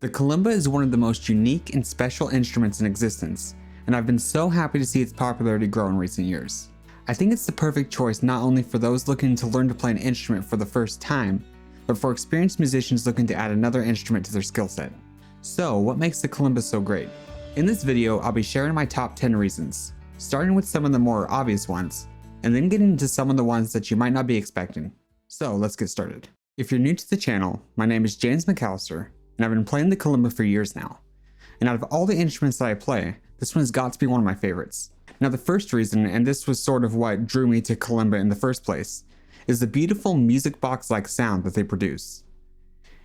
The kalimba is one of the most unique and special instruments in existence, and I've been so happy to see its popularity grow in recent years. I think it's the perfect choice not only for those looking to learn to play an instrument for the first time, but for experienced musicians looking to add another instrument to their skill set. So, what makes the kalimba so great? In this video, I'll be sharing my top 10 reasons, starting with some of the more obvious ones, and then getting into some of the ones that you might not be expecting. So, let's get started. If you're new to the channel, my name is James McAllister, and I've been playing the kalimba for years now. And out of all the instruments that I play, this one has got to be one of my favorites. Now the first reason, and this was sort of what drew me to kalimba in the first place, is the beautiful music box-like sound that they produce.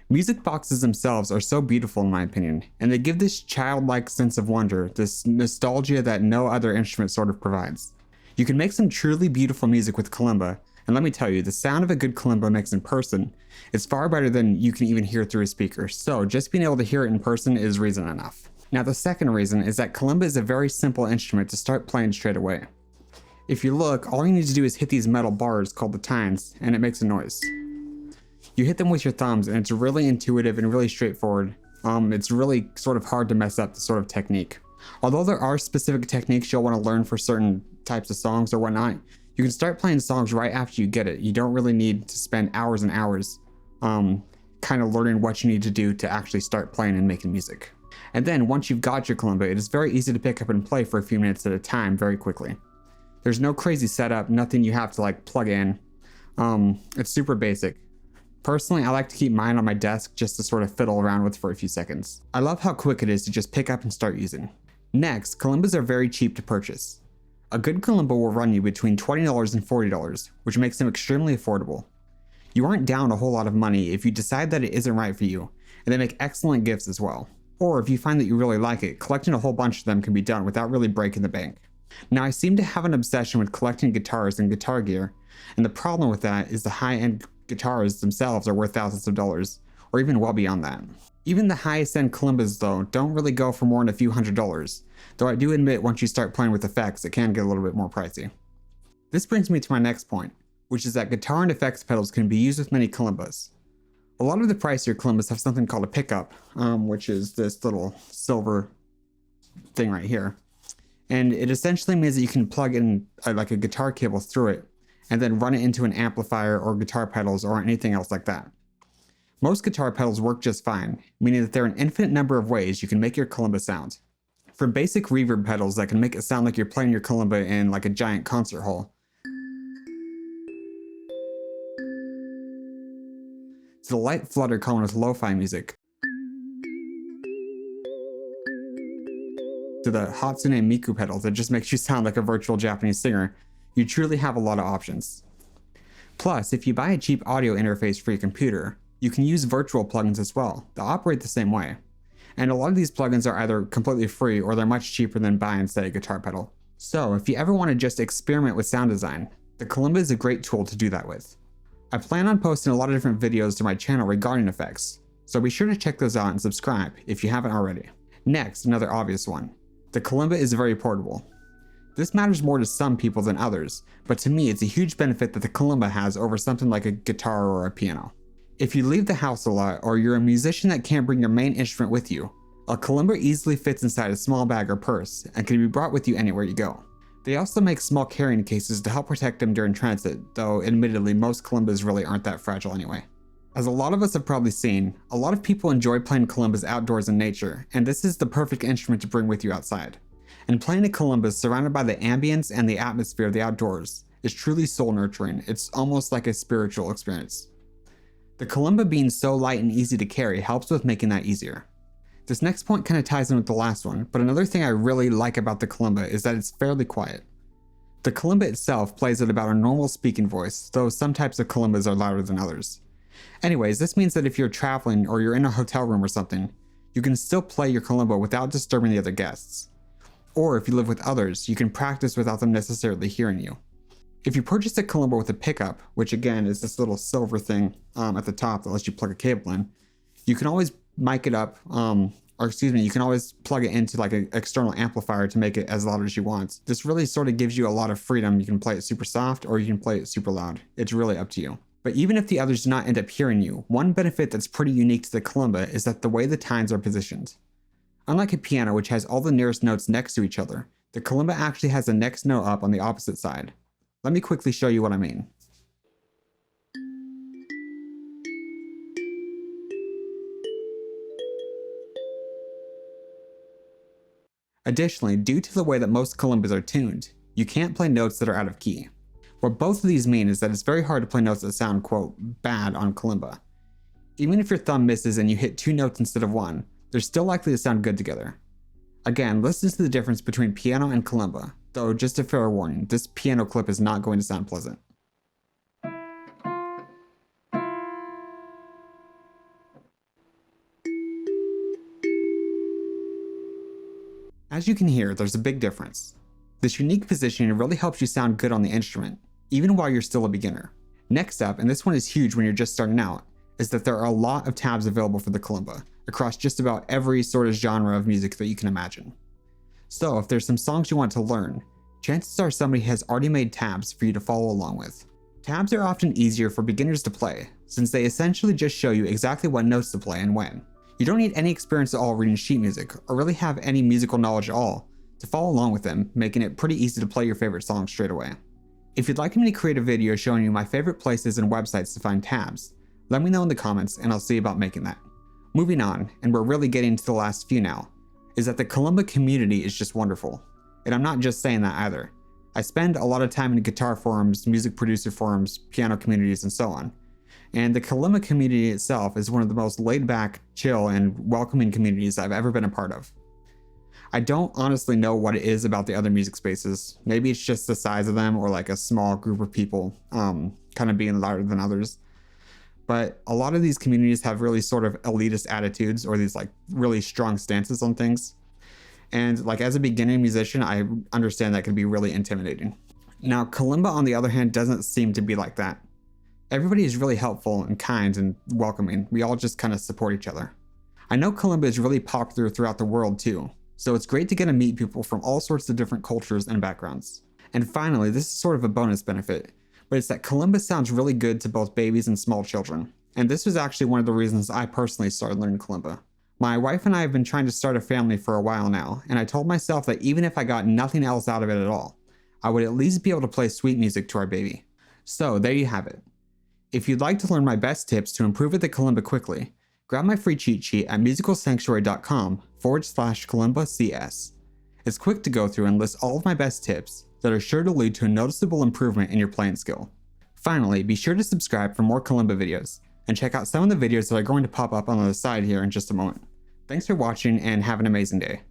Music boxes themselves are so beautiful in my opinion, and they give this childlike sense of wonder, this nostalgia that no other instrument sort of provides. You can make some truly beautiful music with kalimba, and let me tell you, the sound of a good kalimba mixed in person is far better than you can even hear through a speaker, so just being able to hear it in person is reason enough. Now the second reason is that kalimba is a very simple instrument to start playing straight away. If you look, all you need to do is hit these metal bars called the tines, and it makes a noise. You hit them with your thumbs, and it's really intuitive and really straightforward. It's really sort of hard to mess up the sort of technique. Although there are specific techniques you'll want to learn for certain types of songs or whatnot, you can start playing songs right after you get it. You don't really need to spend hours and hours kind of learning what you need to do to actually start playing and making music. And then once you've got your kalimba, it is very easy to pick up and play for a few minutes at a time very quickly. There's no crazy setup, nothing you have to like plug in. It's super basic. Personally, I like to keep mine on my desk just to sort of fiddle around with for a few seconds. I love how quick it is to just pick up and start using. Next, kalimbas are very cheap to purchase. A good kalimba will run you between $20 and $40, which makes them extremely affordable. You aren't down a whole lot of money if you decide that it isn't right for you, and they make excellent gifts as well. Or if you find that you really like it, collecting a whole bunch of them can be done without really breaking the bank. Now I seem to have an obsession with collecting guitars and guitar gear, and the problem with that is the high-end guitars themselves are worth thousands of dollars, or even well beyond that. Even the highest end kalimbas though don't really go for more than a few $100s, though I do admit once you start playing with effects it can get a little bit more pricey. This brings me to my next point, which is that guitar and effects pedals can be used with many kalimbas. A lot of the pricier kalimbas have something called a pickup, which is this little silver thing right here. And it essentially means that you can plug in like a guitar cable through it and then run it into an amplifier or guitar pedals or anything else like that. Most guitar pedals work just fine, meaning that there are an infinite number of ways you can make your kalimba sound. From basic reverb pedals that can make it sound like you're playing your kalimba in like a giant concert hall, to the light flutter common with lo-fi music, to the Hatsune Miku pedal that just makes you sound like a virtual Japanese singer, you truly have a lot of options. Plus, if you buy a cheap audio interface for your computer, you can use virtual plugins as well that operate the same way. And a lot of these plugins are either completely free or they're much cheaper than buying, say, a guitar pedal. So if you ever want to just experiment with sound design, the kalimba is a great tool to do that with. I plan on posting a lot of different videos to my channel regarding effects, so be sure to check those out and subscribe if you haven't already. Next, another obvious one. The kalimba is very portable. This matters more to some people than others, but to me it's a huge benefit that the kalimba has over something like a guitar or a piano. If you leave the house a lot or you're a musician that can't bring your main instrument with you, a kalimba easily fits inside a small bag or purse and can be brought with you anywhere you go. They also make small carrying cases to help protect them during transit, though admittedly most kalimbas really aren't that fragile anyway. As a lot of us have probably seen, a lot of people enjoy playing kalimbas outdoors in nature, and this is the perfect instrument to bring with you outside. And playing a kalimba surrounded by the ambience and the atmosphere of the outdoors is truly soul nurturing. It's almost like a spiritual experience. The kalimba being so light and easy to carry helps with making that easier. This next point kind of ties in with the last one, but another thing I really like about the kalimba is that it's fairly quiet. The kalimba itself plays at about a normal speaking voice, though some types of kalimbas are louder than others. Anyways, this means that if you're traveling or you're in a hotel room or something, you can still play your kalimba without disturbing the other guests. Or if you live with others, you can practice without them necessarily hearing you. If you purchase a kalimba with a pickup, which again is this little silver thing at the top that lets you plug a cable in, you can always mic it up, you can always plug it into like an external amplifier to make it as loud as you want. This really sort of gives you a lot of freedom. You can play it super soft or you can play it super loud. It's really up to you. But even if the others do not end up hearing you, one benefit that's pretty unique to the kalimba is that the way the tines are positioned. Unlike a piano, which has all the nearest notes next to each other, the kalimba actually has the next note up on the opposite side. Let me quickly show you what I mean. Additionally, due to the way that most kalimbas are tuned, you can't play notes that are out of key. What both of these mean is that it's very hard to play notes that sound, quote, bad on kalimba. Even if your thumb misses and you hit 2 notes instead of 1, they're still likely to sound good together. Again, listen to the difference between piano and kalimba, though just a fair warning, this piano clip is not going to sound pleasant. As you can hear, there's a big difference. This unique positioning really helps you sound good on the instrument, even while you're still a beginner. Next up, and this one is huge when you're just starting out, is that there are a lot of tabs available for the kalimba, across just about every sort of genre of music that you can imagine. So if there's some songs you want to learn, chances are somebody has already made tabs for you to follow along with. Tabs are often easier for beginners to play, since they essentially just show you exactly what notes to play and when. You don't need any experience at all reading sheet music, or really have any musical knowledge at all, to follow along with them, making it pretty easy to play your favorite songs straight away. If you'd like me to create a video showing you my favorite places and websites to find tabs, let me know in the comments and I'll see about making that. Moving on, and we're really getting to the last few now, is that the kalimba community is just wonderful. And I'm not just saying that either. I spend a lot of time in guitar forums, music producer forums, piano communities, and so on. And the kalimba community itself is one of the most laid back, chill, and welcoming communities I've ever been a part of. I don't honestly know what it is about the other music spaces. Maybe it's just the size of them or like a small group of people kind of being louder than others. But a lot of these communities have really sort of elitist attitudes or these like really strong stances on things. And like as a beginning musician, I understand that can be really intimidating. Now, kalimba on the other hand doesn't seem to be like that. Everybody is really helpful and kind and welcoming. We all just kind of support each other. I know kalimba is really popular throughout the world too, so it's great to get to meet people from all sorts of different cultures and backgrounds. And finally, this is sort of a bonus benefit, but it's that kalimba sounds really good to both babies and small children. And this was actually one of the reasons I personally started learning kalimba. My wife and I have been trying to start a family for a while now, and I told myself that even if I got nothing else out of it at all, I would at least be able to play sweet music to our baby. So there you have it. If you'd like to learn my best tips to improve at the kalimba quickly, grab my free cheat sheet at musicalsanctuary.com/kalimba-cs. It's quick to go through and lists all of my best tips that are sure to lead to a noticeable improvement in your playing skill. Finally, be sure to subscribe for more kalimba videos, and check out some of the videos that are going to pop up on the side here in just a moment. Thanks for watching and have an amazing day.